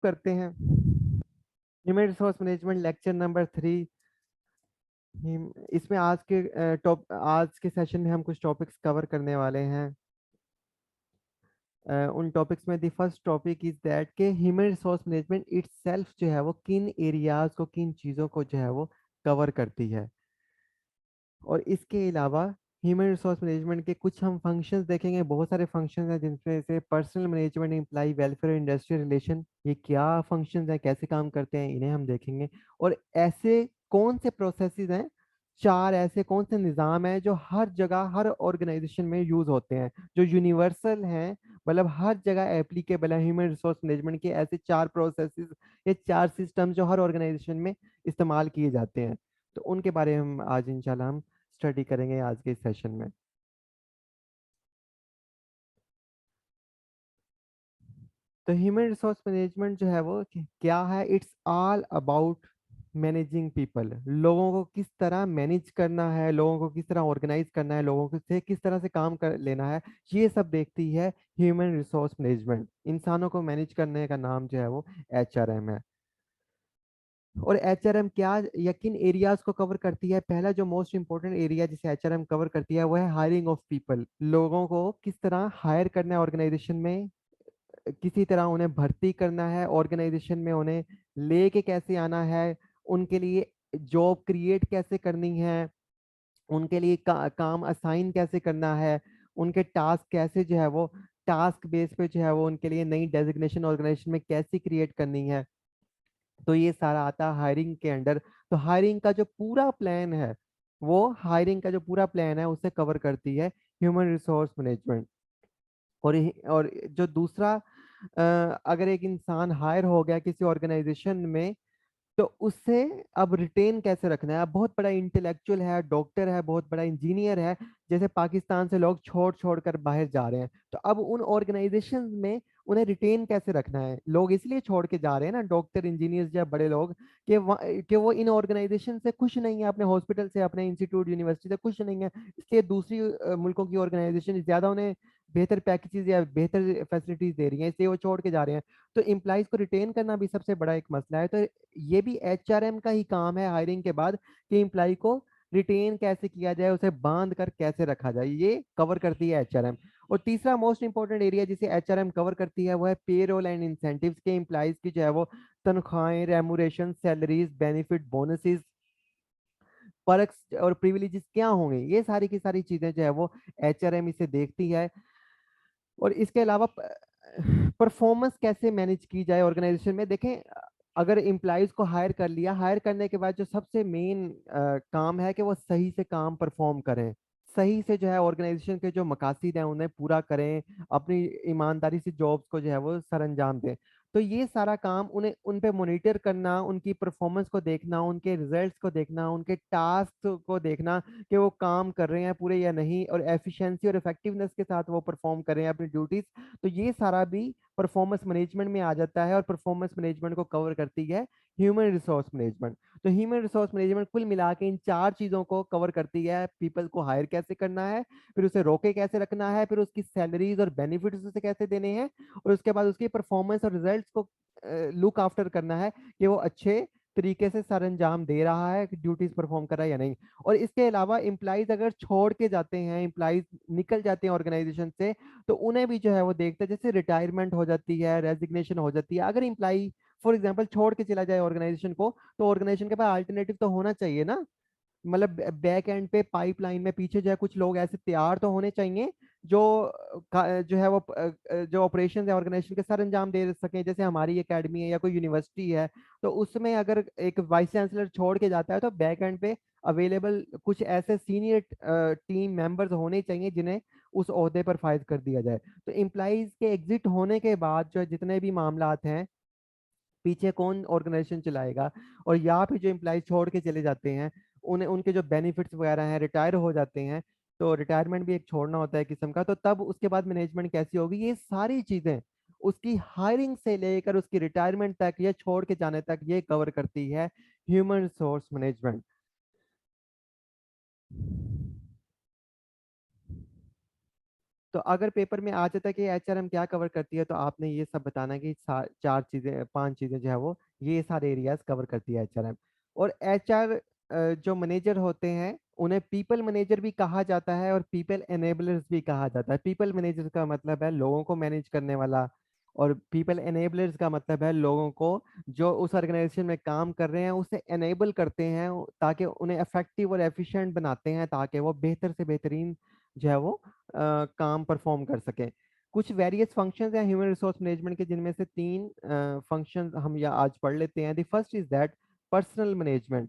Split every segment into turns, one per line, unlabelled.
करते हैं। Human resource management lecture number 3। इसमें आज के सेशन में हम कुछ टॉपिक्स कवर करने वाले हैं। उन टॉपिक्स में the first topic is that के human resource management itself जो है वो किन एरियाज को, किन चीज़ों को जो है वो कवर करती है। और इसके अलावा ह्यूमन रिसोर्स मैनेजमेंट के कुछ हम फंक्शंस देखेंगे। बहुत सारे फंक्शंस हैं जिनमें से personnel management, employee welfare, industrial relation, ये क्या फंक्शंस हैं, कैसे काम करते हैं, इन्हें हम देखेंगे। और ऐसे कौन से प्रोसेसेस हैं, 4 ऐसे कौन से निज़ाम हैं जो हर जगह हर ऑर्गेनाइजेशन में यूज होते हैं, जो यूनिवर्सल हैं, मतलब हर जगह एप्लीकेबल है। ह्यूमन रिसोर्स मैनेजमेंट के ऐसे 4 प्रोसेसेस, ये 4 सिस्टम जो हर ऑर्गेनाइजेशन में इस्तेमाल किए जाते हैं। तो उनके बारे में हम आज इंशाल्लाह हम स्टडी करेंगे आज के सेशन में। तो ह्यूमन रिसोर्स मैनेजमेंट जो है वो क्या है? It's all about managing people. लोगों को किस तरह मैनेज करना है, लोगों को किस तरह ऑर्गेनाइज करना है, लोगों को से किस तरह से काम कर लेना है, ये सब देखती है ह्यूमन रिसोर्स मैनेजमेंट। इंसानों को मैनेज करने का नाम जो है वो एचआरएम है। और एचआरएम क्या या किन एरियाज को कवर करती है? पहला जो मोस्ट इंपॉर्टेंट एरिया जिसे एचआरएम कवर करती है वो है हायरिंग ऑफ पीपल। लोगों को किस तरह हायर करना है ऑर्गेनाइजेशन में, किसी तरह उन्हें भर्ती करना है ऑर्गेनाइजेशन में, उन्हें लेके कैसे आना है, उनके लिए जॉब क्रिएट कैसे करनी है, उनके लिए काम असाइन कैसे करना है, उनके टास्क कैसे जो है वो टास्क बेस पे जो है वो उनके लिए नई डेजिग्नेशन ऑर्गेनाइजेशन में कैसे क्रिएट करनी है। तो ये सारा आता है हायरिंग के अंडर। तो हायरिंग का जो पूरा प्लान है, वो हायरिंग का जो पूरा प्लान है उसे कवर करती है ह्यूमन रिसोर्स मैनेजमेंट। और जो दूसरा, अगर एक इंसान हायर हो गया किसी ऑर्गेनाइजेशन में, तो उससे अब रिटेन कैसे रखना है? अब बहुत बड़ा इंटेलेक्चुअल है, डॉक्टर है, बहुत बड़ा इंजीनियर है, जैसे पाकिस्तान से लोग छोड़ छोड़ कर बाहर जा रहे हैं, तो अब उन ऑर्गेनाइजेशन में उन्हें रिटेन कैसे रखना है? लोग इसलिए छोड़ के जा रहे हैं ना, डॉक्टर, इंजीनियर्स या बड़े लोग, कि वो इन ऑर्गेनाइजेशन से खुश नहीं है, अपने हॉस्पिटल से, अपने इंस्टीट्यूट, यूनिवर्सिटी से खुश नहीं है, इसलिए दूसरी मुल्कों की ऑर्गेनाइजेशन ज्यादा उन्हें बेहतर पैकेजेस या बेहतर फैसिलिटीज दे रही हैं, इसलिए वो छोड़ के जा रहे हैं। तो एम्प्लॉइज को रिटेन करना भी सबसे बड़ा एक मसला है। तो ये भी एचआरएम का ही काम है हायरिंग के बाद, कि एम्प्लॉय को रिटेन कैसे किया जाए, उसे बांध कर कैसे रखा जाए, ये कवर करती है एचआरएम। और तीसरा मोस्ट इंपॉर्टेंट एरिया जिसे एचआरएम कवर करती है वो है पेरोल एंड इंसेंटिव्स के। एम्प्लॉइज की जो है वो तनख्वाहें, रेमुरेशन, सैलरीज, बेनिफिट, बोनसेस, परक्स और प्रिविलेजेस क्या होंगे, ये सारी की सारी चीजें जो है वो एचआरएम इसे देखती है। और इसके अलावा परफॉर्मेंस कैसे मैनेज की जाए ऑर्गेनाइजेशन में। देखें, अगर एम्प्लॉयज को हायर कर लिया, हायर करने के बाद जो सबसे मेन काम है कि वो सही से काम परफॉर्म करें, सही से जो है ऑर्गेनाइजेशन के जो मकासद हैं उन्हें पूरा करें, अपनी ईमानदारी से जॉब्स को जो है वो सर अंजाम दें। तो ये सारा काम उन्हें उन पे मॉनिटर करना, उनकी परफॉर्मेंस को देखना, उनके रिजल्ट्स को देखना, उनके टास्क को देखना कि वो काम कर रहे हैं पूरे या नहीं, और एफिशिएंसी और इफेक्टिवनेस के साथ वो परफॉर्म कर रहे हैं अपनी ड्यूटीज। तो ये सारा भी परफॉर्मेंस मैनेजमेंट में आ जाता है, और परफॉर्मेंस मैनेजमेंट को कवर करती है ह्यूमन रिसोर्स मैनेजमेंट। तो ह्यूमन रिसोर्स मैनेजमेंट कुल मिला के इन 4 चीजों को कवर करती है। पीपल को हायर कैसे करना है, फिर उसे रोके कैसे रखना है, फिर उसकी सैलरीज और बेनिफिट्स उसे कैसे देने हैं, और उसके बाद उसकी परफॉर्मेंस और रिजल्ट्स को लुक आफ्टर करना है कि वो अच्छे तरीके से सर अंजाम दे रहा है, ड्यूटीज परफॉर्म कर रहा है या नहीं। और इसके अलावा एम्प्लॉइज अगर छोड़ के जाते हैं, एम्प्लॉइज निकल जाते हैं ऑर्गेनाइजेशन से, तो उन्हें भी जो है वो देखते हैं, जैसे रिटायरमेंट हो जाती है, रेजिग्नेशन हो जाती है। अगर एम्प्लॉई फॉर एग्जांपल छोड़ के चला जाए ऑर्गेनाइजेशन को, तो ऑर्गेनाइजेशन के पास अल्टरनेटिव तो होना चाहिए ना। मतलब बैक एंड पे पाइपलाइन में पीछे जो है कुछ लोग ऐसे तैयार तो होने चाहिए जो जो है वो जो ऑपरेशन है ऑर्गेनाइजेशन के सर अंजाम दे सकें। जैसे हमारी एकेडमी है या कोई यूनिवर्सिटी है, तो उसमें अगर एक वाइस चांसलर छोड़ के जाता है, तो बैक एंड पे अवेलेबल कुछ ऐसे सीनियर टीम मेंबर्स होने चाहिए जिन्हें उस ओहदे पर फायद कर दिया जाए। तो एम्प्लॉइज के एग्जिट होने के बाद जो जितने भी मामलात हैं, पीछे कौन ऑर्गेनाइजेशन चलाएगा, और यहाँ पे जो एम्प्लॉय छोड़ के चले जाते हैं, उन्हें उनके जो बेनिफिट्स वगैरह हैं, रिटायर हो जाते हैं, तो रिटायरमेंट भी एक छोड़ना होता है किस्म का, तो तब उसके बाद मैनेजमेंट कैसी होगी, ये सारी चीजें उसकी हायरिंग से लेकर उसकी रिटायरमेंट तक या छोड़ के जाने तक ये कवर करती है ह्यूमन रिसोर्स मैनेजमेंट। तो अगर पेपर में आ जाता है कि एचआरएम क्या कवर करती है, तो आपने ये सब बताना है कि चार चीजें, पांच चीजें जो है वो ये सारे एरियाज कवर करती है एचआरएम। और एचआर जो मैनेजर होते हैं उन्हें पीपल मैनेजर भी कहा जाता है और पीपल एनेबलर्स भी कहा जाता है। पीपल मैनेजर का मतलब है लोगों को मैनेज करने वाला, और पीपल एनेबलर्स का मतलब है लोगों को जो उस ऑर्गेनाइजेशन में काम कर रहे हैं उसे एनेबल करते हैं, ताकि उन्हें इफेक्टिव और एफिशिएंट बनाते हैं, ताकि वो बेहतर से बेहतरीन जो है वो काम परफॉर्म कर सकें। कुछ वेरियस फंक्शंस हैं ह्यूमन रिसोर्स मैनेजमेंट के, जिनमें से तीन फंक्शंस हम या आज पढ़ लेते हैं। The first is that personal management.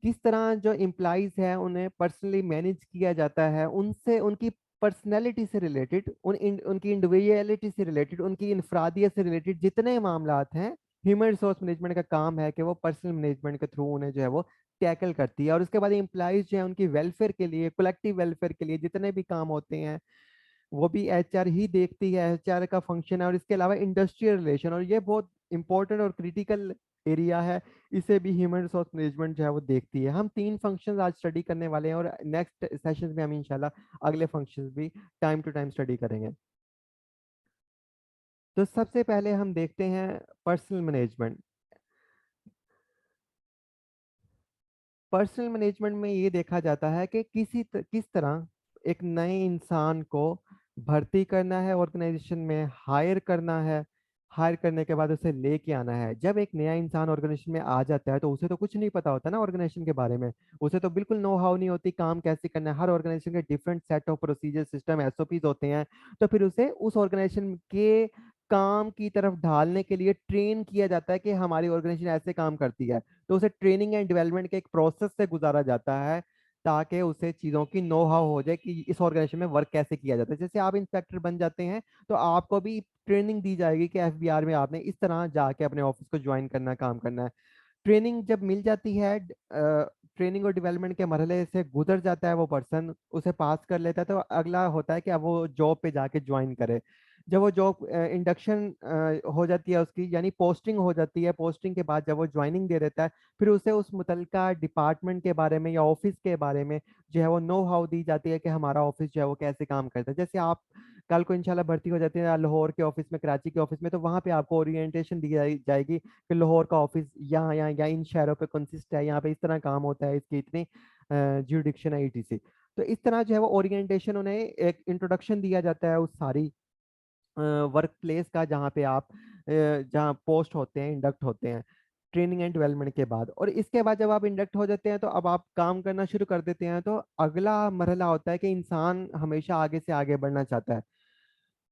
किस तरह जो एम्प्लॉइज हैं उन्हें पर्सनली मैनेज किया जाता है, उनसे उनकी पर्सनैलिटी से रिलेटेड, उनकी इंडिविजुअलिटी से रिलेटेड, उनकी इंफरादियत से रिलेटेड जितने मामलात हैं, ह्यूमन रिसोर्स मैनेजमेंट का काम है कि वो पर्सनल मैनेजमेंट के थ्रू उन्हें जो है वो टैकल करती है। और उसके बाद एम्प्लॉइज जो है उनकी वेलफेयर के लिए, कलेक्टिव वेलफेयर के लिए जितने भी काम होते हैं वो भी एचआर ही देखती है, एचआर का फंक्शन है। और इसके अलावा इंडस्ट्रियल रिलेशन, और ये बहुत इंपॉर्टेंट और क्रिटिकल एरिया है, इसे भी ह्यूमन रिसोर्स मैनेजमेंट जो है वो देखती है। हम तीन फंक्शंस आज स्टडी करने वाले हैं, और नेक्स्ट सेशंस में हम इंशाल्लाह अगले फंक्शंस भी टाइम टू टाइम स्टडी करेंगे। तो सबसे पहले हम देखते हैं पर्सनल मैनेजमेंट। पर्सनल मैनेजमेंट में ये देखा जाता है कि किस तरह एक नए इंसान को भर्ती करना है, ऑर्गेनाइजेशन में हायर करना है, हायर करने के बाद उसे लेके आना है। जब एक नया इंसान ऑर्गेनाइजेशन में आ जाता है तो उसे तो कुछ नहीं पता होता ना ऑर्गेनाइजेशन के बारे में, उसे तो बिल्कुल नो हाउ नहीं होती काम कैसे करना है। हर ऑर्गेनाइजेशन के different set of procedure, system, SOPs होते हैं। तो फिर उसे उस ऑर्गेनाइजेशन के काम की तरफ ढालने के लिए ट्रेन किया जाता है कि हमारी ऑर्गेनाइजेशन ऐसे काम करती है। तो उसे ट्रेनिंग एंड डेवलपमेंट के एक प्रोसेस से गुजारा जाता है, ताकि उसे चीज़ों की नो हाउ हो जाए कि इस ऑर्गेनाइजेशन में वर्क कैसे किया जाता है। जैसे आप इंस्पेक्टर बन जाते हैं तो आपको भी ट्रेनिंग दी जाएगी कि एफबीआर में आपने इस तरह जाके अपने ऑफिस को ज्वाइन करना है, काम करना है। ट्रेनिंग जब मिल जाती है, ट्रेनिंग और डेवलपमेंट के मरहले से गुजर जाता है वो पर्सन, उसे पास कर लेता है, तो अगला होता है कि अब वो जॉब पे जाके ज्वाइन करे। जब वो जॉब इंडक्शन हो जाती है उसकी, यानी पोस्टिंग हो जाती है, पोस्टिंग के बाद जब वो ज्वाइनिंग दे देता है, फिर उसे उस मुतलका डिपार्टमेंट के बारे में या ऑफिस के बारे में जो है वो नो हाउ दी जाती है कि हमारा ऑफिस जो है वो कैसे काम करता है। जैसे आप कल को इंशाल्लाह भर्ती हो जाते हैं लाहौर के ऑफिस में, कराची के ऑफिस में, तो वहाँ पे आपको ओरिएंटेशन दी जाएगी कि लाहौर का ऑफिस यहाँ यहाँ या इन शहरों पे कंसिस्ट है, यहाँ पे इस तरह काम होता है, इसकी इतनी जुडिक्शन है, ईटीसी। तो इस तरह जो है वो ओरिएंटेशन, उन्हें एक इंट्रोडक्शन दिया जाता है उस सारी वर्क प्लेस का, जहाँ पे आप जहाँ पोस्ट होते हैं, इंडक्ट होते हैं ट्रेनिंग एंड डेवलपमेंट के बाद। और इसके बाद जब आप इंडक्ट हो जाते हैं तो अब आप काम करना शुरू कर देते हैं। तो अगला मरहला होता है कि इंसान हमेशा आगे से आगे बढ़ना चाहता है,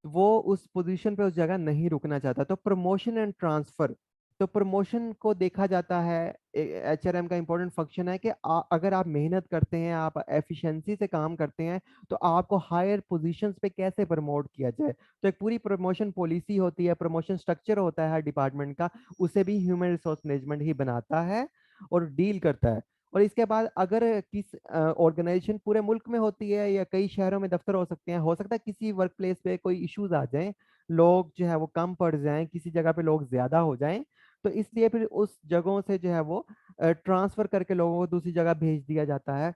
वो उस पोजीशन पे उस जगह नहीं रुकना चाहता। तो प्रमोशन एंड ट्रांसफर, तो प्रमोशन को देखा जाता है, एचआरएम का इंपॉर्टेंट फंक्शन है कि अगर आप मेहनत करते हैं, आप एफिशिएंसी से काम करते हैं, तो आपको हायर पोजीशंस पे कैसे प्रमोट किया जाए। तो एक पूरी प्रमोशन पॉलिसी होती है, प्रमोशन स्ट्रक्चर होता है हर डिपार्टमेंट का, उसे भी ह्यूमन रिसोर्स मैनेजमेंट ही बनाता है और डील करता है। और इसके बाद अगर किस ऑर्गेनाइजेशन पूरे मुल्क में होती है या कई शहरों में दफ्तर हो सकते हैं, हो सकता है किसी वर्क प्लेस पे कोई इश्यूज आ जाएं, लोग जो है वो कम पड़ जाएं, किसी जगह पे लोग ज्यादा हो जाएं, तो इसलिए फिर उस जगहों से जो है वो ट्रांसफर करके लोगों को दूसरी जगह भेज दिया जाता है,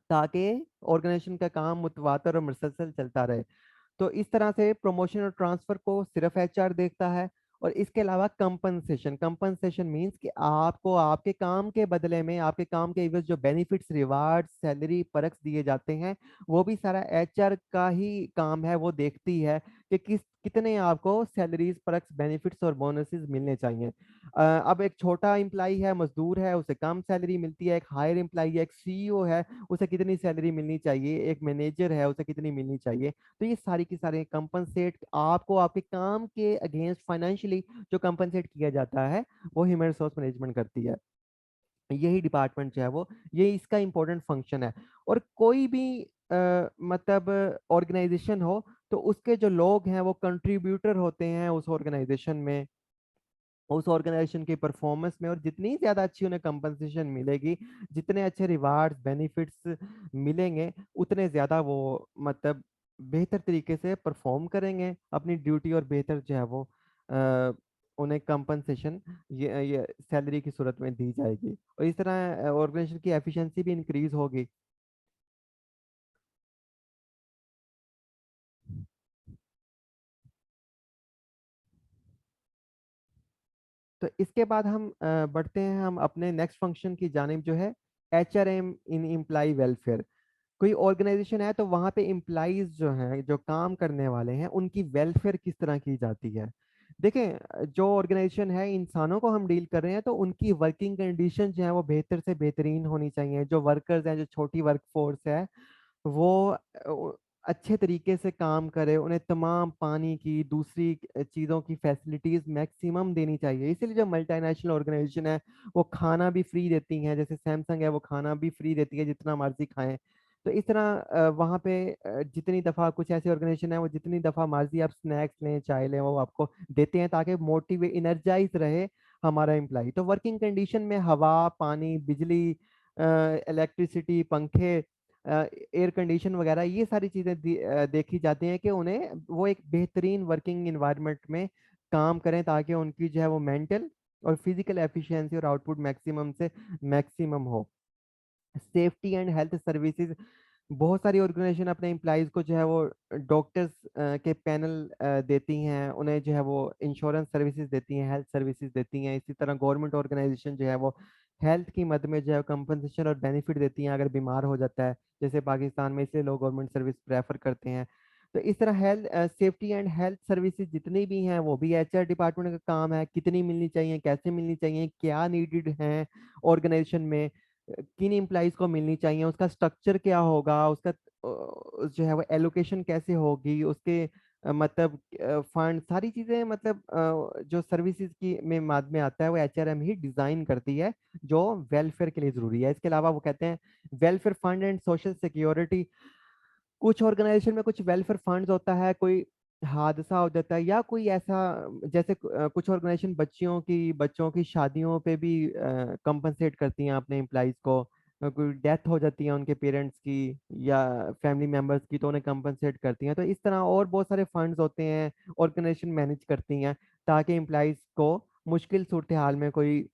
ताकि ऑर्गेनाइजेशन का काम मुतवातर और मुसलसल चलता रहे। तो इस तरह से प्रमोशन और ट्रांसफर को सिर्फ एचआर देखता है। और इसके अलावा कंपनसेशन, कंपनसेशन मींस कि आपको आपके काम के बदले में, आपके काम के एवज जो बेनिफिट्स, रिवार्ड, सैलरी, परक्स दिए जाते हैं, वो भी सारा एचआर का ही काम है। वो देखती है कि कितने आपको सैलरीज, परक्स, बेनिफिट्स और बोनसेस मिलने चाहिए। अब एक छोटा एम्प्लाई है, मजदूर है, उसे कम सैलरी मिलती है। एक हायर एम्प्लाई है, एक सीईओ है, उसे कितनी सैलरी मिलनी चाहिए। एक मैनेजर है, उसे कितनी मिलनी चाहिए। तो ये सारी की सारी कंपनसेट आपको आपके काम के अगेंस्ट फाइनेंशियली जो कंपनसेट किया जाता है, वो ह्यूमन रिसोर्स मैनेजमेंट करती है। यही डिपार्टमेंट जो है वो, ये इसका इंपॉर्टेंट फंक्शन है। और कोई भी मतलब ऑर्गेनाइजेशन हो, तो उसके जो लोग हैं वो कंट्रीब्यूटर होते हैं उस ऑर्गेनाइजेशन में, उस ऑर्गेनाइजेशन की परफॉर्मेंस में। और जितनी ज्यादा अच्छी उन्हें कंपनसेशन मिलेगी, जितने अच्छे रिवार्ड्स, बेनिफिट्स मिलेंगे, उतने ज्यादा वो मतलब बेहतर तरीके से परफॉर्म करेंगे अपनी ड्यूटी, और बेहतर जो है वो अ, उन्हें कंपनसेशन ये सैलरी की सूरत में दी जाएगी। और इस तरह ऑर्गेनाइजेशन की एफिशिएंसी भी इंक्रीज होगी। तो इसके बाद हम बढ़ते हैं हम अपने नेक्स्ट फंक्शन की जानिब, जो है HRM इन एम्प्लॉय वेलफेयर। कोई ऑर्गेनाइजेशन है तो वहाँ पे एम्प्लॉइज जो हैं, जो काम करने वाले हैं, उनकी वेलफेयर किस तरह की जाती है। देखें, जो ऑर्गेनाइजेशन है, इंसानों को हम डील कर रहे हैं, तो उनकी वर्किंग कंडीशन जो है वो बेहतर से बेहतरीन होनी चाहिए। जो वर्कर्स हैं, जो छोटी वर्क फोर्स है, वो अच्छे तरीके से काम करे, उन्हें तमाम पानी की, दूसरी चीज़ों की फैसिलिटीज़ मैक्सिमम देनी चाहिए। इसीलिए जो मल्टीनेशनल ऑर्गेनाइजेशन है, वो खाना भी फ्री देती हैं। जैसे सैमसंग है, वो खाना भी फ्री देती है, जितना मर्जी खाएं। तो इस तरह वहाँ पे जितनी दफ़ा, कुछ ऐसी ऑर्गेनाइजेशन है वो जितनी दफ़ा मर्जी आप स्नैक्स लें, चाय लें, वो आपको देते हैं, ताकि मोटिवेट, इनर्जाइज रहे हमारा एम्प्लॉय। तो वर्किंग कंडीशन में हवा, पानी, बिजली, इलेक्ट्रिसिटी, पंखे, एयर कंडीशन वगैरह, ये सारी चीज़ें देखी जाती हैं कि उन्हें वो एक बेहतरीन वर्किंग इन्वायरमेंट में काम करें, ताकि उनकी जो है वो मेंटल और फिजिकल एफिशिएंसी और आउटपुट मैक्सिमम से मैक्सिमम हो। सेफ्टी एंड हेल्थ सर्विसेज, बहुत सारी ऑर्गेनाइजेशन अपने एम्प्लॉयज़ को जो है वो डॉक्टर्स के पैनल देती हैं, उन्हें जो है वो इंश्योरेंस सर्विसेज देती हैं, हेल्थ सर्विसेज देती हैं। इसी तरह गवर्नमेंट ऑर्गेनाइजेशन जो है वो हेल्थ की मद में जो है कंपनसेशन और बेनिफिट देती हैं अगर बीमार हो जाता है, जैसे पाकिस्तान में, इसलिए लोग गवर्नमेंट सर्विस प्रेफर करते हैं। तो इस तरह health, safety and health services जितनी भी हैं, वो भी HR डिपार्टमेंट का काम है। कितनी मिलनी चाहिए, कैसे मिलनी चाहिए, क्या नीडेड हैं ऑर्गेनाइजेशन में, किन एम्प्लॉइज को मिलनी चाहिए, उसका स्ट्रक्चर क्या होगा, उसका जो है वो एलोकेशन कैसे होगी, उसके मतलब फंड, सारी चीज़ें, मतलब जो सर्विसेज की में मद में आता है, वो HRM ही डिज़ाइन करती है, जो वेलफेयर के लिए ज़रूरी है। इसके अलावा वो कहते हैं welfare fund and social security. कुछ ऑर्गेनाइजेशन में कुछ वेलफेयर फंड्स होता है, कोई हादसा हो जाता है या कोई ऐसा, जैसे कुछ ऑर्गेनाइजेशन बच्चों की शादियों पे भी कंपनसेट करती हैं अपने एम्प्लॉइज को। कोई डेथ हो जाती है उनके पेरेंट्स की या फैमिली मेम्बर्स की, तो उन्हें कंपनसेट करती हैं। तो इस तरह और बहुत सारे फंड्स होते हैं, ऑर्गेनाइजेशन मैनेज करती हैं, ताकि एम्प्लॉइज को मुश्किल सूरत हाल में कोई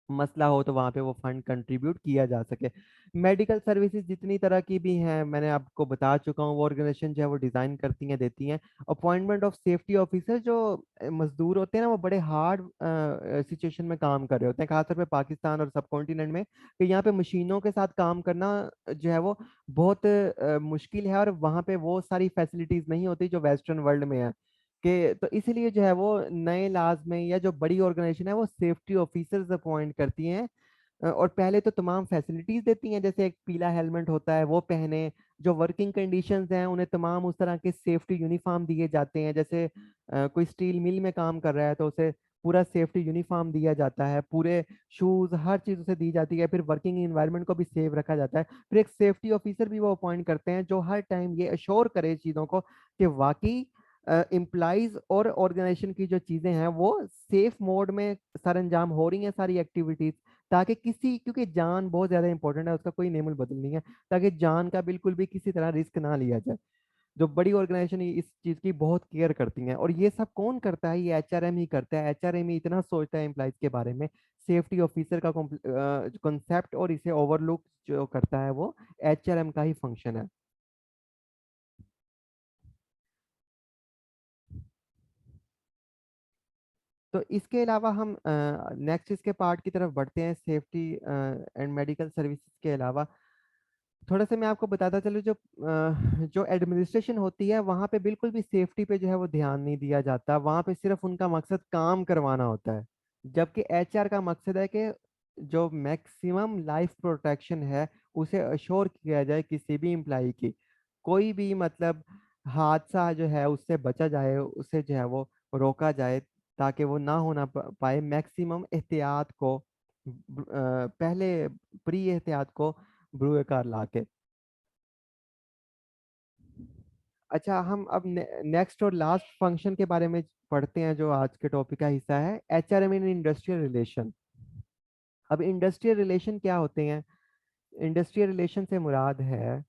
मसला हो तो वहाँ पे वो फंड कंट्रीब्यूट किया जा सके। मेडिकल सर्विसेज जितनी तरह की भी हैं, मैंने आपको बता चुका हूँ, वो ऑर्गेनाइजेशन जो है वो डिज़ाइन करती हैं, देती हैं। अपॉइंटमेंट ऑफ सेफ्टी ऑफिसर, जो मजदूर होते हैं ना, वो बड़े हार्ड सिचुएशन में काम कर रहे होते हैं, खासतौर पे पाकिस्तान और सब कॉन्टिनेंट में, कि यहाँ पे मशीनों के साथ काम करना जो है वो बहुत मुश्किल है, और वहाँ पे वो सारी फैसिलिटीज़ नहीं होती जो वेस्टर्न वर्ल्ड में है। कि तो इसीलिए जो है वो नए लाज में, या जो बड़ी ऑर्गेनाइजेशन है, वो सेफ्टी ऑफिसर्स अपॉइंट करती हैं। और पहले तो तमाम फैसिलिटीज देती हैं, जैसे एक पीला हेलमेट होता है वो पहने। जो वर्किंग कंडीशंस हैं, उन्हें तमाम उस तरह के सेफ्टी यूनिफॉर्म दिए जाते हैं। जैसे कोई स्टील मिल में काम कर रहा है तो उसे पूरा सेफ्टी यूनिफॉर्म दिया जाता है, पूरे शूज, हर चीज़ उसे दी जाती है। फिर वर्किंग इन्वायरमेंट को भी सेफ रखा जाता है। फिर एक सेफ्टी ऑफिसर भी वो अपॉइंट करते हैं, जो हर टाइम ये अश्योर करे चीज़ों को कि वाकई एम्प्लॉइज और ऑर्गेनाइजेशन की जो चीज़ें हैं वो सेफ मोड में सर अंजाम हो रही हैं, सारी एक्टिविटीज़, ताकि किसी, क्योंकि जान बहुत ज़्यादा इंपॉर्टेंट है, उसका कोई नेमुल बदल नहीं है, ताकि जान का बिल्कुल भी किसी तरह रिस्क ना लिया जाए। जो बड़ी ऑर्गेनाइजेशन इस चीज़ की बहुत केयर करती हैं, और ये सब कौन करता है? ये HRM ही करता है। HRM ही इतना सोचता है एम्प्लॉइज के बारे में। सेफ्टी ऑफिसर का कॉन्सेप्ट और इसे ओवरलुक जो करता है, वो HRM का ही फंक्शन है। तो इसके अलावा हम नेक्स्ट इसके पार्ट की तरफ बढ़ते हैं, सेफ्टी एंड मेडिकल सर्विसेज के अलावा। थोड़ा सा मैं आपको बताता चलूँ, जो एडमिनिस्ट्रेशन होती है, वहाँ पे बिल्कुल भी सेफ्टी पे जो है वो ध्यान नहीं दिया जाता। वहाँ पे सिर्फ उनका मकसद काम करवाना होता है, जबकि HR का मकसद है कि जो मैक्सिमम लाइफ प्रोटेक्शन है, उसे अश्योर किया जाए, किसी भी एम्प्लॉई की कोई भी मतलब हादसा जो है उससे बचा जाए, उसे जो है वो रोका जाए, ताकि वो ना होना पाए। मैक्सिमम एहतियात को पहले प्री एहतियात को ब्रू कार लाके। अच्छा, हम अब नेक्स्ट और लास्ट फंक्शन के बारे में पढ़ते हैं, जो आज के टॉपिक का हिस्सा है, HRM इन इंडस्ट्रियल रिलेशन। अब इंडस्ट्रियल रिलेशन क्या होते हैं? इंडस्ट्रियल रिलेशन से मुराद है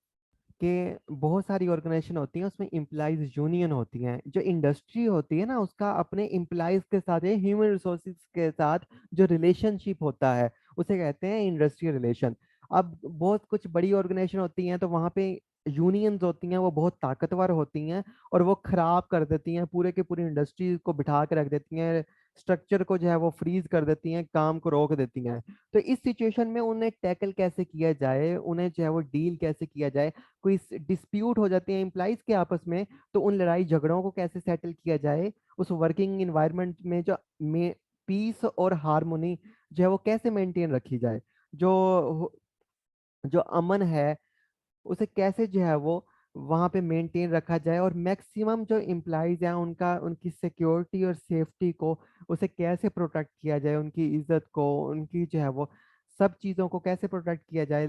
कि बहुत सारी ऑर्गेनाइजेशन होती हैं, उसमें एम्प्लॉइज यूनियन होती हैं। जो इंडस्ट्री होती है ना, उसका अपने एम्प्लॉइज के साथ या ह्यूमन रिसोर्सेज के साथ जो रिलेशनशिप होता है, उसे कहते हैं इंडस्ट्रियल रिलेशन। अब बहुत कुछ बड़ी ऑर्गेनाइजेशन होती हैं, तो वहाँ पे यूनियंस होती हैं, वो बहुत ताकतवर होती हैं, और वो खराब कर देती हैं, पूरे के पूरी इंडस्ट्री को बिठा के रख देती हैं। स्ट्रक्चर को जो है वो फ्रीज कर देती हैं, काम को रोक देती हैं। तो इस सिचुएशन में उन्हें टैकल कैसे किया जाए, उन्हें जो है वो डील कैसे किया जाए, कोई डिस्प्यूट हो जाती है एम्प्लॉइज के आपस में, तो उन लड़ाई झगड़ों को कैसे सेटल किया जाए, उस वर्किंग इन्वायरमेंट में जो में पीस और हारमोनी जो है वो कैसे मेंटेन रखी जाए, जो जो अमन है उसे कैसे जो है वो वहाँ पे मेंटेन रखा जाए, और मैक्सिमम जो एम्प्लॉइज हैं उनका उनकी सिक्योरिटी और सेफ्टी को उसे कैसे प्रोटेक्ट किया जाए, उनकी इज्जत को, उनकी जो है वो सब चीज़ों को कैसे प्रोटेक्ट किया जाए,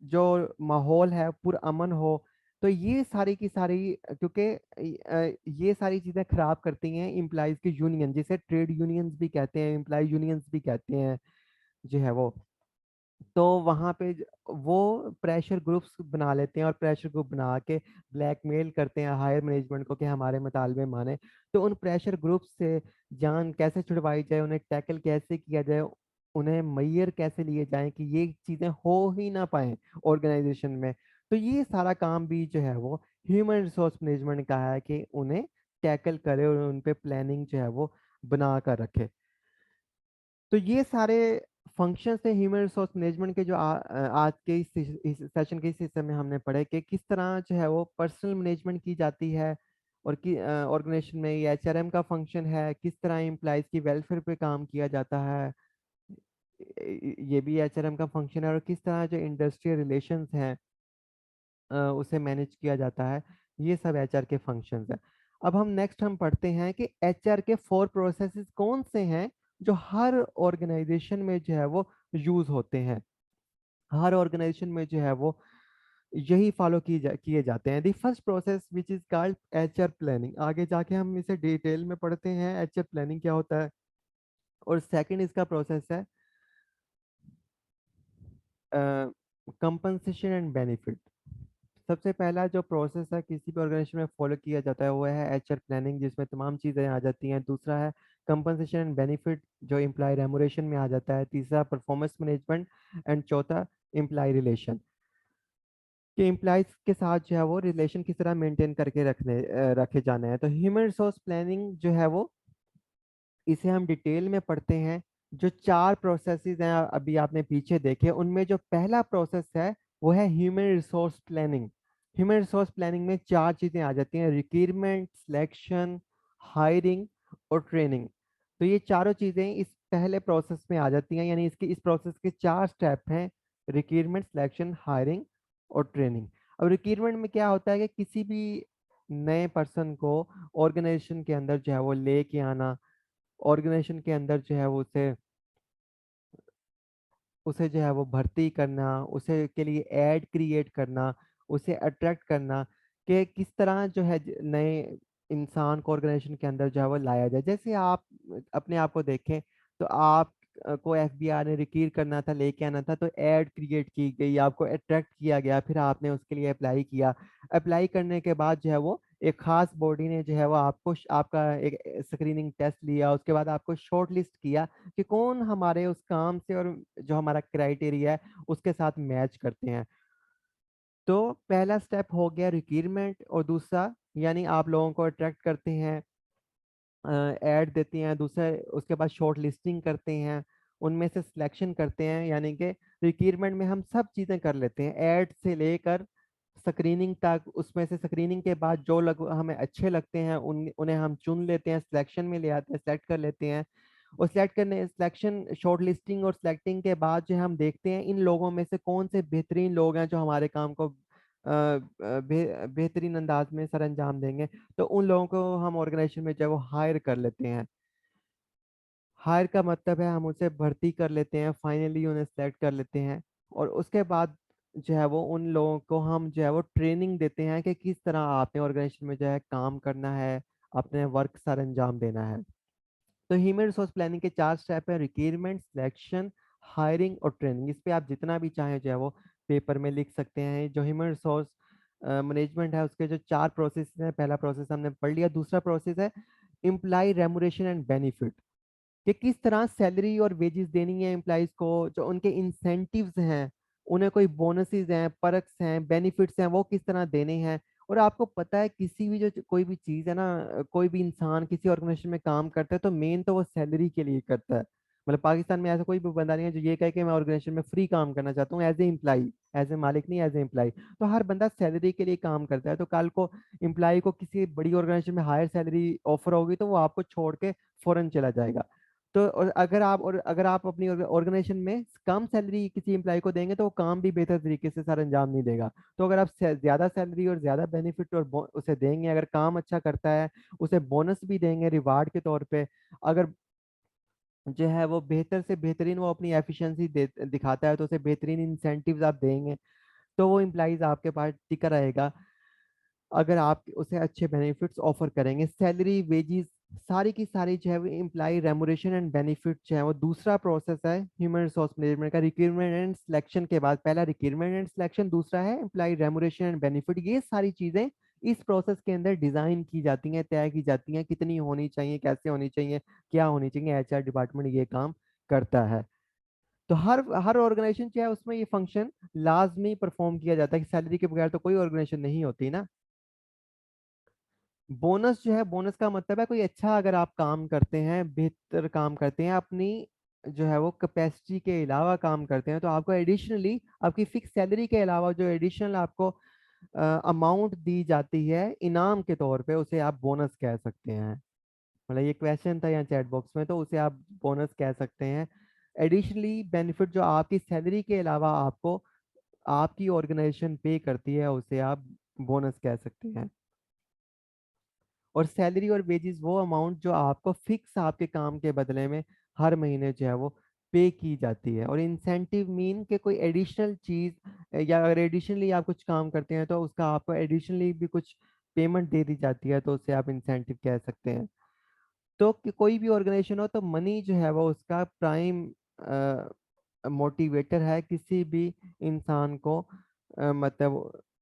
जो माहौल है पूरा अमन हो। तो ये सारी की सारी, क्योंकि ये सारी चीज़ें खराब करती हैं एम्प्लॉइज की यूनियन, जिसे ट्रेड यूनियंस भी कहते हैं, एम्प्लॉय यूनियंस भी कहते हैं जो है वो। तो वहाँ पे वो प्रेशर ग्रुप्स बना लेते हैं, और प्रेशर ग्रुप बना के ब्लैकमेल करते हैं हायर मैनेजमेंट को कि हमारे मुतालबे माने। तो उन प्रेशर ग्रुप से जान कैसे छुड़वाई जाए, उन्हें टैकल कैसे किया जाए, उन्हें मैयर कैसे लिए जाएं कि ये चीज़ें हो ही ना पाए ऑर्गेनाइजेशन में। तो ये सारा काम भी जो है वो ह्यूमन रिसोर्स मैनेजमेंट का है कि उन्हें टैकल करे और उन पे प्लानिंग जो है वो बना कर रखे। तो ये सारे फंक्शंस हैं ह्यूमन रिसोर्स मैनेजमेंट के, जो आज के इस सेशन के इस हिस्से में हमने पढ़े कि किस तरह जो है वो पर्सनल मैनेजमेंट की जाती है, और कि ऑर्गेनाइजेशन में ये एचआरएम का फंक्शन है, किस तरह एम्प्लॉयज की वेलफेयर पे काम किया जाता है, ये भी एचआरएम का फंक्शन है, और किस तरह जो इंडस्ट्रियल रिलेशंस हैं उसे मैनेज किया जाता है, ये सब एचआर के फंक्शंस हैं। अब हम नेक्स्ट हम पढ़ते हैं कि एचआर के 4 प्रोसेसेस कौन से हैं जो हर ऑर्गेनाइजेशन में जो है वो यूज होते हैं, हर ऑर्गेनाइजेशन में जो है वो यही फॉलो किए जाते हैं। The first process which is called HR planning, आगे जाके हम इसे डिटेल में पढ़ते हैं एचआर प्लानिंग क्या होता है। और सेकंड इसका प्रोसेस है कंपनसेशन एंड बेनिफिट। सबसे पहला जो प्रोसेस है किसी भी ऑर्गेनाइजेशन में फॉलो किया जाता है वो है एचआर प्लानिंग, जिसमें तमाम चीज़ें आ जाती हैं। दूसरा है कंपनसेशन एंड बेनिफिट, जो एम्प्लॉय रेमुरेशन में आ जाता है। तीसरा परफॉर्मेंस मैनेजमेंट, एंड चौथा एम्प्लॉय रिलेशन, कि एम्प्लॉयज के साथ जो है वो रिलेशन किस तरह मेंटेन करके रखे जाने हैं। तो ह्यूमन रिसोर्स प्लानिंग जो है वो, इसे हम डिटेल में पढ़ते हैं। जो 4 प्रोसेसेस हैं अभी आपने पीछे देखे, उनमें जो पहला प्रोसेस है वो है human resource planning. Human resource planning में 4 चीज़ें आ जाती हैं: रिक्रूटमेंट, सिलेक्शन, हायरिंग और ट्रेनिंग। तो ये चारों चीज़ें इस पहले प्रोसेस में आ जाती हैं, यानी इसके इस प्रोसेस के 4 स्टेप हैं: रिक्रूटमेंट, सिलेक्शन, हायरिंग और ट्रेनिंग। अब रिक्रूटमेंट में क्या होता है कि किसी भी नए पर्सन को ऑर्गेनाइजेशन के अंदर जो है वो लेके आना, ऑर्गेनाइजेशन के अंदर जो है वो उसे उसे जो है वो भर्ती करना, उसे के लिए एड क्रिएट करना, उसे अट्रैक्ट करना, कि किस तरह जो है नए इंसान को ऑर्गेनाइजेशन के अंदर जो है वो लाया जाए। जैसे आप अपने आप को देखें, तो आप को एफबीआई ने रिक्रूट करना था, लेके आना था, तो एड क्रिएट की गई, आपको अट्रैक्ट किया गया, फिर आपने उसके लिए अप्लाई किया। अप्लाई करने के बाद जो है वो एक खास बॉडी ने जो है वो आपको आपका एक स्क्रीनिंग टेस्ट लिया, उसके बाद आपको शॉर्ट लिस्ट किया कि कौन हमारे उस काम से और जो हमारा क्राइटेरिया है उसके साथ मैच करते हैं। तो पहला स्टेप हो गया रिक्रूटमेंट, और दूसरा यानी आप लोगों को अट्रैक्ट करते हैं, ऐड देते हैं। दूसरा उसके बाद शॉर्ट लिस्टिंग करते हैं, उनमें से सिलेक्शन करते हैं, यानी कि रिक्रूटमेंट में हम सब चीज़ें कर लेते हैं, ऐड से लेकर स्क्रीनिंग तक। उसमें से स्क्रीनिंग के बाद जो लोग हमें अच्छे लगते हैं उन्हें हम चुन लेते हैं, सिलेक्शन में ले आते हैं, सेलेक्ट कर लेते हैं। और सेलेक्ट करने सिलेक्शन शॉर्ट लिस्टिंग और सिलेक्टिंग के बाद जो हम देखते हैं इन लोगों में से कौन से बेहतरीन लोग हैं जो हमारे काम को बेहतरीन अंदाज में सर अंजाम देंगे। तो उन लोगों को हम ऑर्गेनाइजेशन में जो है वो हायर कर लेते हैं। हायर का मतलब है हम उसे भर्ती कर लेते हैं, फाइनली उन्हें सेलेक्ट कर लेते हैं। और उसके बाद जो है वो उन लोगों को हम जो है वो ट्रेनिंग देते हैं कि किस तरह आपने ऑर्गेनाइजेशन में जो है काम करना है, अपने वर्क सर अंजाम देना है। तो ह्यूमन रिसोर्स प्लानिंग के 4 स्टेप है: रिक्रूटमेंट, सिलेक्शन, हायरिंग और ट्रेनिंग। इस पे आप जितना भी चाहें जो है वो पेपर में लिख सकते हैं। जो ह्यूमन रिसोर्स मैनेजमेंट है उसके जो 4 प्रोसेस हैं, पहला प्रोसेस हमने पढ़ लिया। दूसरा प्रोसेस है एम्प्लॉय रेमुरेशन एंड बेनिफिट, कि किस तरह सैलरी और वेजेस देनी है एम्प्लॉयज को, जो उनके इंसेंटिव्स हैं, उन्हें कोई बोनसेस हैं, परक्स हैं, बेनिफिट्स हैं, वो किस तरह देने हैं, और आपको पता है किसी भी जो कोई भी चीज है ना, कोई भी इंसान किसी ऑर्गेनाइजेशन में काम करता है तो मेन तो वो सैलरी के लिए करता है। मतलब पाकिस्तान में ऐसा कोई भी बंदा नहीं है जो ये कहे कि मैं ऑर्गेनाइजेशन में फ्री काम करना चाहता हूँ as a employee, as a मालिक नहीं, एज ए एम्प्लाई। तो हर बंदा सैलरी के लिए काम करता है। तो कल को एम्प्लाई को किसी बड़ी ऑर्गेनाइजेशन में हायर सैलरी ऑफर होगी तो वो आपको छोड़ के फौरन चला जाएगा। तो और अगर आप अपनी ऑर्गेनाइजेशन में कम सैलरी किसी एम्प्लॉय को देंगे तो वो काम भी बेहतर तरीके से सर अंजाम नहीं देगा। तो अगर आप ज्यादा सैलरी और ज्यादा बेनिफिट और उसे देंगे, अगर काम अच्छा करता है उसे बोनस भी देंगे रिवार्ड के तौर पे। अगर जो है वो बेहतर से बेहतरीन वो अपनी एफिशिएंसी दिखाता है तो उसे बेहतरीन इंसेंटिव्स आप देंगे, तो वो एम्प्लॉइज आपके पास टिका रहेगा। अगर आप उसे अच्छे बेनिफिट्स ऑफर करेंगे, सैलरी, वेजेस, सारी की सारी जो है वो एम्प्लॉय रेमुनेशन एंड बेनिफिट जो है वो दूसरा प्रोसेस है ह्यूमन रिसोर्स मैनेजमेंट का। रिक्रूटमेंट एंड सिलेक्शन के बाद पहला रिक्रूटमेंट एंड सिलेक्शन, दूसरा है एम्प्लॉय रेमुनेशन एंड बेनिफिट। ये सारी चीजें इस प्रोसेस के अंदर डिजाइन की जाती हैं, तय की जाती हैं, कितनी होनी चाहिए, कैसे होनी चाहिए, क्या होनी चाहिए। एचआर डिपार्टमेंट ये काम करता है। तो हर हर ऑर्गेनाइजेशन जो है उसमें ये फंक्शन लाजमी परफॉर्म किया जाता है कि सैलरी के बगैर तो कोई ऑर्गेनाइजेशन नहीं होती ना। बोनस जो है, बोनस का मतलब है कोई अच्छा अगर आप काम करते हैं, बेहतर काम करते हैं, अपनी जो है वो कैपेसिटी के अलावा काम करते हैं, तो आपको एडिशनली आपकी फिक्स सैलरी के अलावा जो एडिशनल आपको अमाउंट दी जाती है इनाम के तौर पे, उसे आप बोनस कह सकते हैं। मतलब ये क्वेश्चन था यहाँ चैट बॉक्स में, तो उसे आप बोनस कह सकते हैं। एडिशनली बेनिफिट जो आपकी सैलरी के अलावा आपको आपकी ऑर्गेनाइजेशन पे करती है उसे आप बोनस कह सकते हैं। और सैलरी और वेजेस वो अमाउंट जो आपको फिक्स आपके काम के बदले में हर महीने जो है वो पे की जाती है। और इंसेंटिव मीन के कोई एडिशनल चीज, या अगर एडिशनली आप कुछ काम करते हैं तो उसका आपको एडिशनली भी कुछ पेमेंट दे दी जाती है तो उसे आप इंसेंटिव कह सकते हैं। तो कोई भी ऑर्गेनाइजेशन हो तो मनी जो है वो उसका प्राइम मोटिवेटर है किसी भी इंसान को मतलब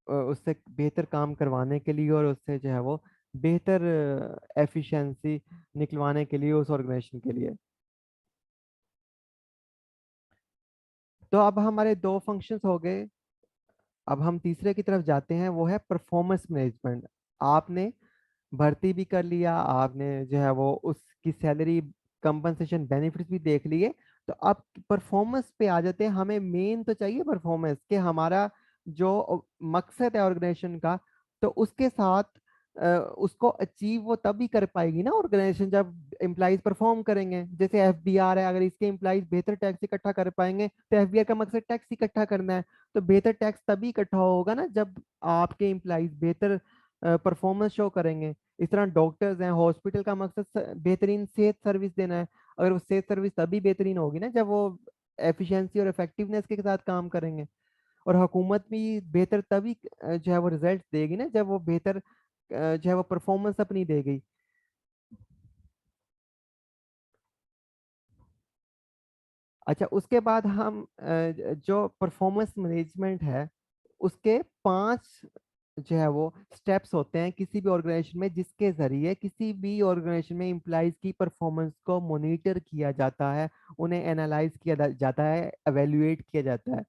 उससे बेहतर काम करवाने के लिए और उससे जो है वो बेहतर एफिशिएंसी निकलवाने के लिए उस ऑर्गेनाइजेशन के लिए। तो अब हमारे दो फंक्शंस हो गए। अब हम तीसरे की तरफ जाते हैं, वो है परफॉर्मेंस मैनेजमेंट। आपने भर्ती भी कर लिया, आपने जो है वो उसकी सैलरी, कंपनसेशन, बेनिफिट्स भी देख लिए। तो अब परफॉर्मेंस पे आ जाते हैं। हमें मेन तो चाहिए परफॉर्मेंस कि हमारा जो मकसद है ऑर्गेनाइजेशन का, तो उसके साथ उसको अचीव वो तभी कर पाएगी ना ऑर्गेनाइजेशन जब एम्प्लॉइज परफॉर्म करेंगे। जैसे एफबीआर है, अगर इसके एम्प्लॉइज बेहतर टैक्स इकट्ठा कर पाएंगे तो एफबीआर का मकसद टैक्स इकट्ठा करना है। तो बेहतर टैक्स तभी इकट्ठा होगा ना जब आपके एम्प्लॉइज बेहतर परफॉर्मेंस शो करेंगे। इस तरह डॉक्टर्स हैं, हॉस्पिटल का मकसद बेहतरीन सेहत सर्विस देना है। अगर वो सेहत सर्विस तभी बेहतरीन होगी ना जब वो एफिशिएंसी और इफेक्टिवनेस के साथ काम करेंगे। और हुकूमत भी बेहतर तभी जो है वो रिजल्ट देगी ना जब वो बेहतर जो है वो परफॉर्मेंस अपनी देगी। अच्छा, उसके बाद हम जो परफॉर्मेंस मैनेजमेंट है उसके 5 जो है वो स्टेप्स होते हैं किसी भी ऑर्गेनाइजेशन में, जिसके जरिए किसी भी ऑर्गेनाइजेशन में एम्प्लॉइज की परफॉर्मेंस को मॉनिटर किया जाता है, उन्हें एनालाइज किया जाता है, एवेल्युएट किया जाता है।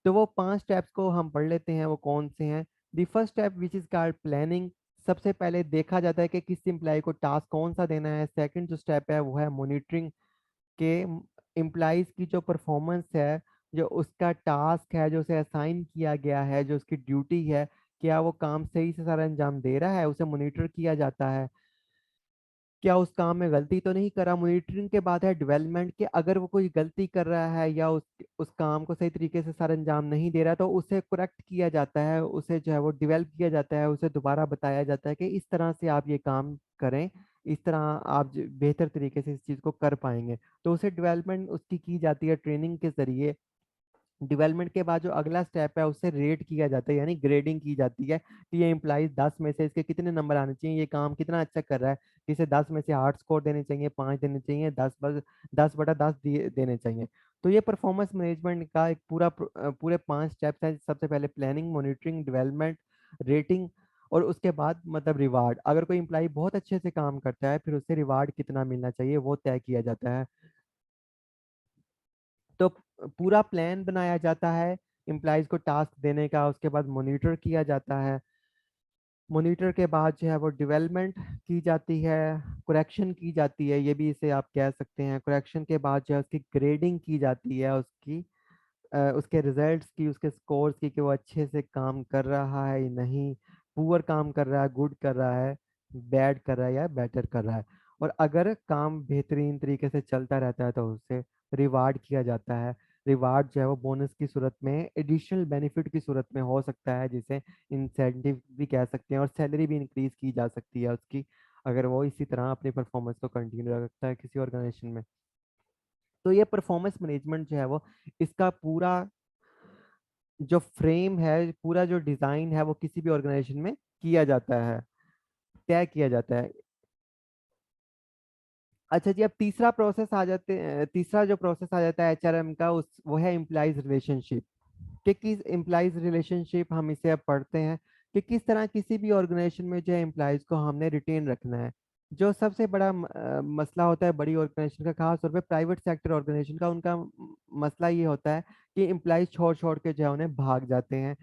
तो वो 5 स्टेप्स को हम पढ़ लेते हैं, वो कौन से हैं। The first step which is called planning. सबसे पहले देखा जाता है कि किस एम्प्लॉय को टास्क कौन सा देना है। सेकंड जो स्टेप है वो है मॉनिटरिंग के एम्प्लॉइज की जो परफॉर्मेंस है, जो उसका टास्क है, जो उसे असाइन किया गया है, जो उसकी ड्यूटी है, क्या वो काम सही से सारा अंजाम दे रहा है, उसे मॉनिटर किया जाता है। क्या उस काम में गलती तो नहीं करा। मॉनिटरिंग के बाद है डेवलपमेंट, कि अगर वो कोई गलती कर रहा है या उस काम को सही तरीके से सर अंजाम नहीं दे रहा तो उसे करेक्ट किया जाता है, उसे जो है वो डेवलप किया जाता है, उसे दोबारा बताया जाता है कि इस तरह से आप ये काम करें, इस तरह आप बेहतर तरीके से इस चीज़ को कर पाएंगे। तो उसे डेवलपमेंट उसकी की जाती है ट्रेनिंग के जरिए। डेवलपमेंट के बाद जो अगला स्टेप है उससे रेट किया जाता है, यानी ग्रेडिंग की जाती है कि ये एम्प्लॉइज 10 में से इसके कितने नंबर आने चाहिए, ये काम कितना अच्छा कर रहा है। इसे 10 में से 8 स्कोर देने चाहिए, 5 देने चाहिए, 10/10 देने चाहिए। तो ये परफॉर्मेंस मैनेजमेंट का एक पूरे 5 स्टेप्स हैं। सबसे पहले प्लानिंग, मॉनिटरिंग, डेवलपमेंट, रेटिंग, और उसके बाद मतलब रिवार्ड। अगर कोई एम्प्लॉय बहुत अच्छे से काम करता है फिर उससे रिवार्ड कितना मिलना चाहिए वो तय किया जाता है। तो पूरा प्लान बनाया जाता है एम्प्लॉयज को टास्क देने का, उसके बाद मॉनिटर किया जाता है। मॉनिटर के बाद जो है वो डेवलपमेंट की जाती है, करेक्शन की जाती है, ये भी इसे आप कह सकते हैं। करेक्शन के बाद जो है उसकी ग्रेडिंग की जाती है, उसकी उसके रिजल्ट्स की, उसके स्कोर्स की, कि वो अच्छे से काम कर रहा है या नहीं, पुअर काम कर रहा है, गुड कर रहा है, बैड कर रहा है या बेटर कर रहा है। और अगर काम बेहतरीन तरीके से चलता रहता है तो उसे रिवार्ड किया जाता है। रिवार्ड जो है वो बोनस की सूरत में, एडिशनल बेनिफिट की सूरत में हो सकता है, जिसे इंसेंटिव भी कह सकते हैं, और सैलरी भी इंक्रीज की जा सकती है उसकी, अगर वो इसी तरह अपनी परफॉर्मेंस को कंटिन्यू रखता है किसी ऑर्गेनाइजेशन में। तो ये परफॉर्मेंस मैनेजमेंट जो है वो, इसका पूरा जो फ्रेम है, पूरा जो डिजाइन है, वो किसी भी ऑर्गेनाइजेशन में किया जाता है, तय किया जाता है। अच्छा जी, अब तीसरा प्रोसेस आ जाते तीसरा जो प्रोसेस आ जाता है एचआरएम का, उस वो है एम्प्लॉइज रिलेशनशिप। कि किस एम्प्लॉइज रिलेशनशिप हम इसे अब पढ़ते हैं, कि किस तरह किसी भी ऑर्गेनाइजेशन में जो है एम्प्लॉइज को हमने रिटेन रखना है। जो सबसे बड़ा मसला होता है बड़ी ऑर्गेनाइजेशन का, खास तौर पे प्राइवेट सेक्टर ऑर्गेनाइजेशन का, उनका मसला ये होता है कि एम्प्लॉइज छोड़ छोड़ के जो है उन्हें भाग जाते हैं,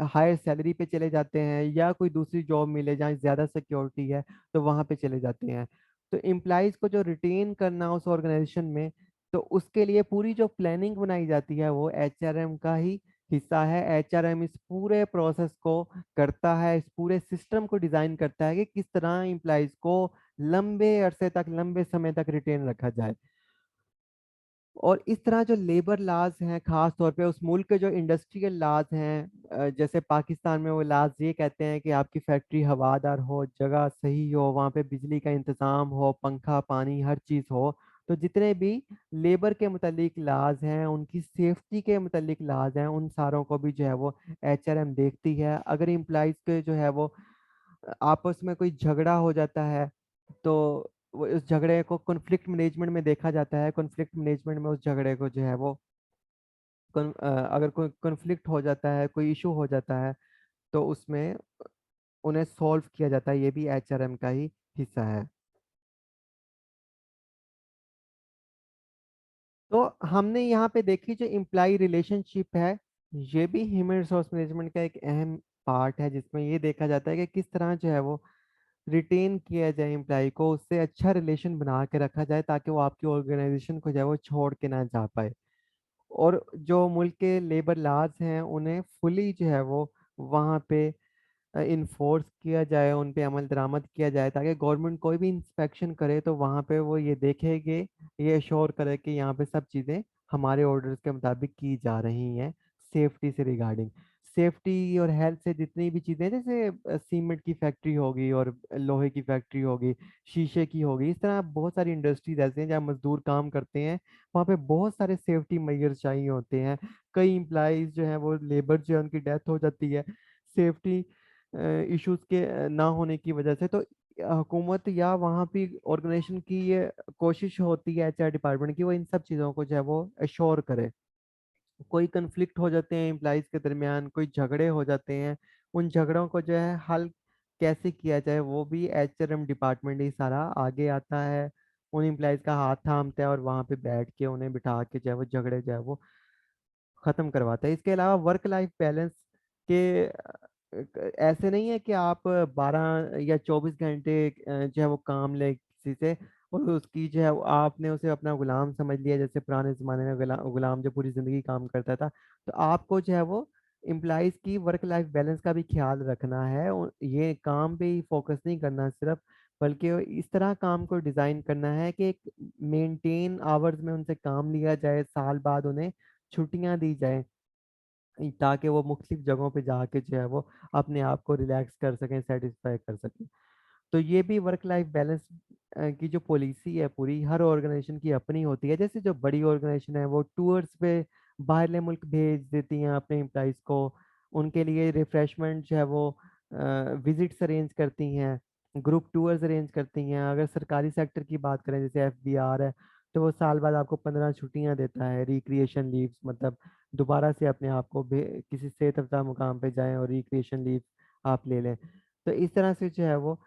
हायर सैलरी पे चले जाते हैं, या कोई दूसरी जॉब मिले जहाँ ज़्यादा सिक्योरिटी है तो वहाँ पे चले जाते हैं। तो एम्प्लॉइज को जो रिटेन करना उस ऑर्गेनाइजेशन में, तो उसके लिए पूरी जो प्लानिंग बनाई जाती है वो एचआरएम का ही हिस्सा है। एचआरएम इस पूरे प्रोसेस को करता है, इस पूरे सिस्टम को डिजाइन करता है कि किस तरह एम्प्लॉइज को लंबे अरसे तक, लंबे समय तक रिटेन रखा जाए। और इस तरह जो लेबर लॉज हैं, खास तौर पे उस मुल्क के जो इंडस्ट्रियल लॉज हैं, जैसे पाकिस्तान में वो लॉज ये कहते हैं कि आपकी फैक्ट्री हवादार हो, जगह सही हो, वहाँ पे बिजली का इंतज़ाम हो, पंखा पानी हर चीज़ हो। तो जितने भी लेबर के मुतालिक लॉज हैं, उनकी सेफ्टी के मुतालिक लॉज हैं, उन सारों को भी जो है वो एचआरएम देखती है। अगर एम्प्लॉइज के जो है वो आपस में कोई झगड़ा हो जाता है, तो वो उस झगड़े को कॉन्फ्लिक्ट मैनेजमेंट में देखा जाता है। कॉन्फ्लिक्ट मैनेजमेंट में उस झगड़े को जो है वो अगर कोई कॉन्फ्लिक्ट हो जाता है, कोई इशू हो जाता है, तो उसमें उन्हें सॉल्व किया जाता है। ये भी एचआरएम का ही हिस्सा है। तो हमने यहाँ पे देखी जो एम्प्लॉय रिलेशनशिप है, ये भी ह्यूमन रिसोर्स मैनेजमेंट का एक अहम पार्ट है, जिसमें ये देखा जाता है कि किस तरह जो है वो रिटेन किया जाए एम्प्लॉय को, उससे अच्छा रिलेशन बना के रखा जाए, ताकि वो आपकी ऑर्गेनाइजेशन को जो है वो छोड़ के ना जा पाए। और जो मुल्क के लेबर लॉज हैं उन्हें फुली जो है वो वहाँ पे इन्फोर्स किया जाए, उन पे अमल दरामद किया जाए, ताकि गवर्नमेंट कोई भी इंस्पेक्शन करे तो वहाँ पे वो ये देखेंगे, ये श्योर करे कि यहाँ पे सब चीज़ें हमारे ऑर्डर्स के मुताबिक की जा रही हैं। सेफ्टी से रिगार्डिंग, सेफ्टी और हेल्थ से जितनी भी चीज़ें, जैसे सीमेंट की फैक्ट्री होगी और लोहे की फैक्ट्री होगी, शीशे की होगी, इस तरह बहुत सारी इंडस्ट्रीज ऐसे हैं जहाँ मजदूर काम करते हैं। वहाँ पे बहुत सारे सेफ्टी मेजर्स चाहिए होते हैं। कई इम्प्लाइज जो हैं वो, लेबर जो है उनकी डेथ हो जाती है सेफ्टी इश्यूज के ना होने की वजह से। तो हुकूमत या वहाँ पे ऑर्गेनाइजेशन की ये कोशिश होती है एचआर डिपार्टमेंट की, वो इन सब चीज़ों को जो है वो अश्योर करे। कोई कन्फ्लिक्ट हो जाते हैं एम्प्लॉइज के दरमियान, कोई झगड़े हो जाते हैं, उन झगड़ों को जो है हल कैसे किया जाए, वो भी एचआरएम डिपार्टमेंट ही सारा आगे आता है, उन एम्प्लॉइज का हाथ थामता है और वहाँ पे बैठ के उन्हें बिठा के जो है वो झगड़े जो है वो खत्म करवाता है। इसके अलावा वर्क लाइफ बैलेंस के ऐसे नहीं है कि आप 12 या 24 घंटे जो है वो काम ले किसी से, और उसकी जो है आपने उसे अपना गुलाम समझ लिया, जैसे पुराने जमाने में गुलाम जो पूरी जिंदगी काम करता था। तो आपको जो है वो एम्प्लॉयज की वर्क लाइफ बैलेंस का भी ख्याल रखना है, और ये काम पे ही फोकस नहीं करना सिर्फ, बल्कि इस तरह काम को डिजाइन करना है कि एक मेंटेन आवर्स में उनसे काम लिया जाए, साल बाद उन्हें छुट्टियां दी जाए, ताकि वो मुख्तलिफ जगहों पे जाके जो है वो अपने आप को रिलैक्स कर सकें, सेटिस्फाई कर सकें। तो ये भी वर्क लाइफ बैलेंस की जो पॉलिसी है पूरी, हर ऑर्गेनाइजेशन की अपनी होती है। जैसे जो बड़ी ऑर्गेनाइजेशन है वो टूर्स पे बाहरले मुल्क भेज देती हैं अपने एम्प्लॉइज को, उनके लिए रिफ्रेशमेंट जो है वो विजिट्स अरेंज करती हैं, ग्रुप टूर्स अरेंज करती हैं। अगर सरकारी सेक्टर की बात करें, जैसे एफबीआर है, तो वो साल बाद आपको 15 छुट्टियां देता है, रिक्रिएशन लीव्स, मतलब दोबारा से अपने आप को किसी सेहत अफ़ज़ा मुकाम पे जाएं और रिक्रिएशन लीव आप ले लें। तो इस तरह से जो है वो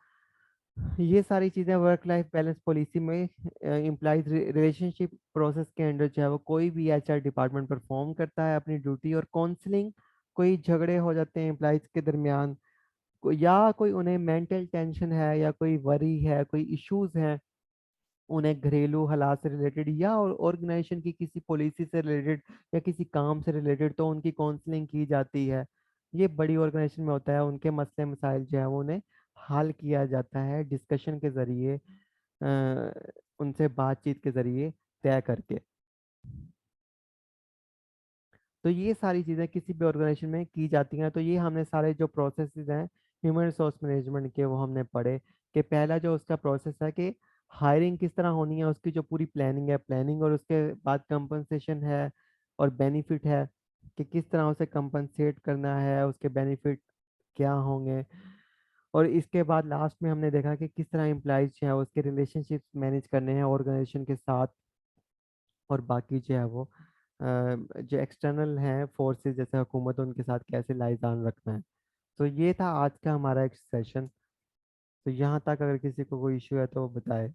ये सारी चीज़ें वर्क लाइफ बैलेंस पॉलिसी में एम्प्लॉइज रिलेशनशिप प्रोसेस के अंडर जो है वो कोई भी एचआर डिपार्टमेंट परफॉर्म करता है अपनी ड्यूटी। और काउंसलिंग, कोई झगड़े हो जाते हैं एम्प्लॉइज के दरमियान, या कोई उन्हें मेंटल टेंशन है या कोई वरी है, कोई इश्यूज हैं उन्हें घरेलू हालात से रिलेटेड या ऑर्गेनाइजेशन की किसी पॉलिसी से रिलेटेड या किसी काम से रिलेटेड, तो उनकी काउंसलिंग की जाती है। ये बड़ी ऑर्गेनाइजेशन में होता है, उनके मसले मसाइल जो है वो उन्हें हल किया जाता है डिस्कशन के जरिए, उनसे बातचीत के जरिए तय करके। तो ये सारी चीज़ें किसी भी ऑर्गेनाइजेशन में की जाती हैं। तो ये हमने सारे जो प्रोसेसेस हैं ह्यूमन रिसोर्स मैनेजमेंट के, वो हमने पढ़े कि पहला जो उसका प्रोसेस है कि हायरिंग किस तरह होनी है, उसकी जो पूरी प्लानिंग है, प्लानिंग, और उसके बाद कंपनसेशन है और बेनिफिट है कि किस तरह उसे कंपनसेट करना है, उसके बेनिफिट क्या होंगे। और इसके बाद लास्ट में हमने देखा कि किस तरह एम्प्लॉयज जो है उसके रिलेशनशिप्स मैनेज करने हैं ऑर्गेनाइजेशन के साथ, और बाकी जो है वो जो एक्सटर्नल हैं फोर्सेस जैसे हुकूमत, उनके साथ कैसे लाइजान रखना है। तो ये था आज का हमारा एक सेशन। तो यहाँ तक अगर किसी को कोई इशू है तो वो बताए।